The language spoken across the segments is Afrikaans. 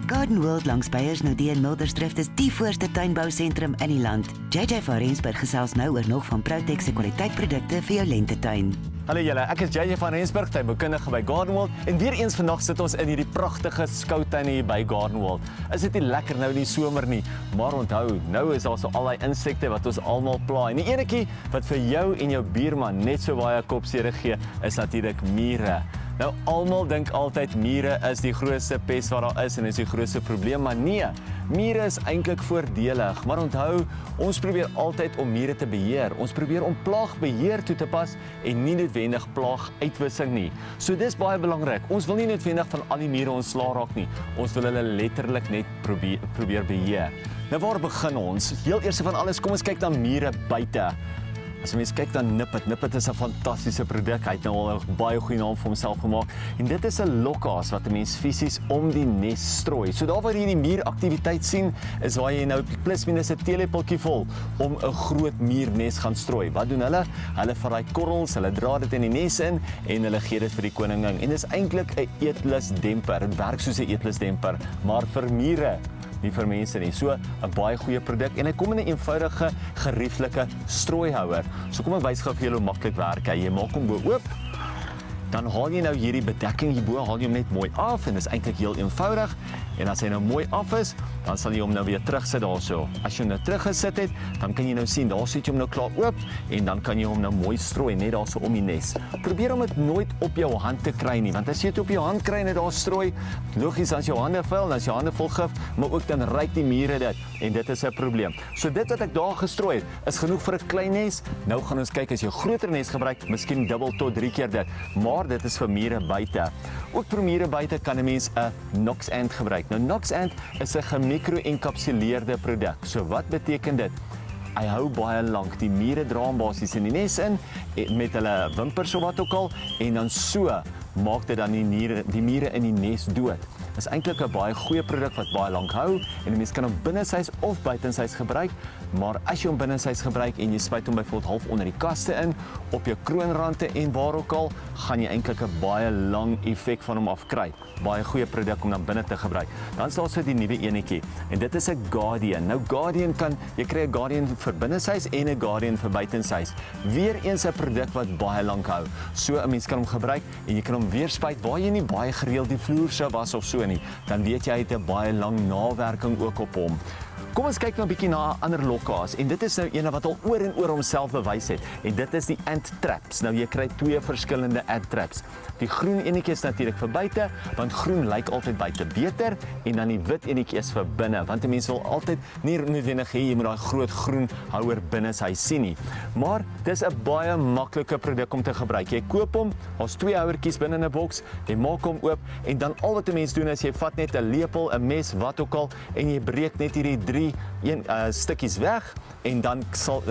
Garden World langs Beyersnodie in Mildersdrift is die voorste tuinbousentrum in die land. JJ van Rensburg gesels nou oor nog van Protex se kwaliteitprodukte vir jou lentetuin. Hallo julle, ek is JJ van Rensburg, tuinboukundige by Garden World en weer eens vandag sit ons in hierdie pragtige skoutuin hier by Garden World. Is dit nie lekker nou in die somer nie, maar onthou, nou is daar so al die insekte wat ons almal pla en die enetjie wat vir jou en jou buurman net so baie kopseer gee, is natuurlik mure. Nou, almal dink altyd mure is die grootste pes wat daar is en is die grootste probleem, maar nee, mure is eintlik voordelig. Maar onthou, ons probeer altyd om mure te beheer. Ons probeer om plaagbeheer toe te pas en nie noodwendig plaaguitwissing nie. So dis baie belangrik. Ons wil nie noodwendig van al die mure ontslaa raak nie. Ons wil hulle letterlik net probeer beheer. Nou waar begin ons? Heel eers van alles, kom ons kyk na mure buite. As jy mens kyk dan Nippet. Nippet is 'n fantastiese produk. Hy het nou al 'n baie goeie naam vir homself gemaak. En dit is 'n lokhaas wat 'n mens fisies om die nes strooi. So daar waar jy die muuraktiwiteit sien, is waar jy nou plus minus 'n teelepeltjie vol om 'n groot muurnes gaan strooi. Wat doen hulle? Hulle vat daai korrels, hulle dra dit in die nes in en hulle gee dit vir die koningin. En dis eintlik 'n eetlusdemper. Dit werk soos 'n eetlusdemper, maar vir mure. Nie vir mense nie. So 'n baie goeie produk en hy kom in 'n eenvoudige, gerieflike strooihouer. So kom ek wys gou vir julle hoe maklik werk hy. Jy maak hom bo oop. Dan haal jy nou hierdie bedekking hierbo, haal jy hom net mooi af en dis eintlik heel eenvoudig. En as hy nou mooi af is, dan sal jy hom nou weer terugsit daarso. As jy hom nou teruggesit het, dan kan jy nou sien, daar sit jy hom nou klaar oop en dan kan jy hom nou mooi strooi net daarso om die nes. Probeer om dit nooit op jou hand te kry nie, want as jy dit op jou hand kry en dit daar strooi, logies as jou hande vuil, as jou hande vol gif, maar ook dan ruik die mure dit en dit is 'n probleem. So dit wat ek daar gestrooi het, is genoeg vir 'n klein nes. Nou gaan ons kyk as jy 'n groter nes gebruik, miskien dubbel tot 3 keer dit. Maar dit is vir mure buite. Ook vir mure buite kan 'n mens 'n Nox Ant gebruik. Nou Nox Ant is 'n gemikro-enkapsuleerde produk. So wat beteken dit? Hy hou baie lank. Die mure dra hom basies in die nes in met hulle wimpers of wat ook al en dan so maak dit dan die mure in die nes dood. Dit is eintlik 'n baie goeie produk wat baie lank hou en 'n mens kan hom binneshuis of buitenshuis gebruik, maar as jy hom binneshuis gebruik en jy spuit hom byvoorbeeld half onder die kaste in, op jou kroonrande en waar ook al, gaan jy eintlik 'n baie lang effek van hom af kry. Baie goeie produk om dan binne te gebruik. Dan is daar so die nuwe enetjie en dit is 'n Guardian. Nou Guardian jy kry 'n Guardian vir binneshuis en 'n Guardian vir buitenshuis. Weereens 'n produk wat baie lank hou. So 'n mens kan hom gebruik en jy kan hom weer spuit waar jy nie baie gereeld die vloer sou was of so nie, dan weet jy hy het 'n baie lang nawerking ook op hom. Kom ons kyk nou 'n bietjie na 'n ander lokhaas en dit is nou een wat al oor en oor homself bewys het en dit is die ant traps. Nou jy kry twee verskillende ant traps. Die groen enetjie is natuurlik vir buite, want groen lyk altyd buite beter en dan die wit enetjie is vir binne, want mense wil altyd nie noodwendig hê jy moet daai groot groen houer binne hy sien nie. Maar dis 'n baie maklike produk om te gebruik. Jy koop hom, daar's twee houertjies binne in 'n boks, jy maak hom oop en dan al wat 'n mens doen is jy vat net 'n lepel, 'n mes, wat ook al en jy breek net hierdie drie stukkies weg en dan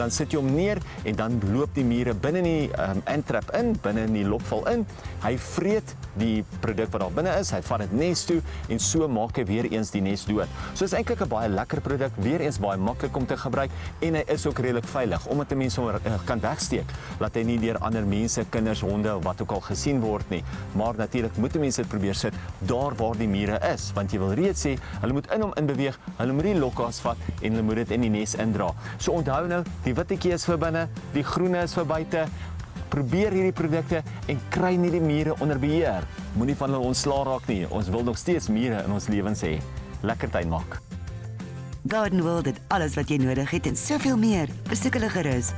sit jy hom neer en dan loop die mure binne in die ant-trap in, binne in die lokval in. Hy vreet die produk wat daar binne is, hy vat dit nes toe en so maak hy weer eens die nes dood. So is eintlik 'n baie lekker produk, weer eens baie maklik om te gebruik en hy is ook redelik veilig omdat 'n mens hom kan wegsteek, laat hy nie deur ander mense, kinders, honde of wat ook al gesien word nie. Maar natuurlik moet 'n mens dit probeer sit daar waar die mure is, want jy wil reeds sê hulle moet in hom inbeweeg, hulle moet die lokhaas vat en hulle moet dit in die nes indra. So onthou nou, die wittetjie is vir binne, die groene is vir buite. Probeer hierdie produkte en kry nie die mure onder beheer. Moenie van hulle ontslaa raak nie. Ons wil nog steeds mure in ons lewens hê. Lekker tyd maak. Garden World het alles wat jy nodig het en soveel meer. Besoek hulle gerus.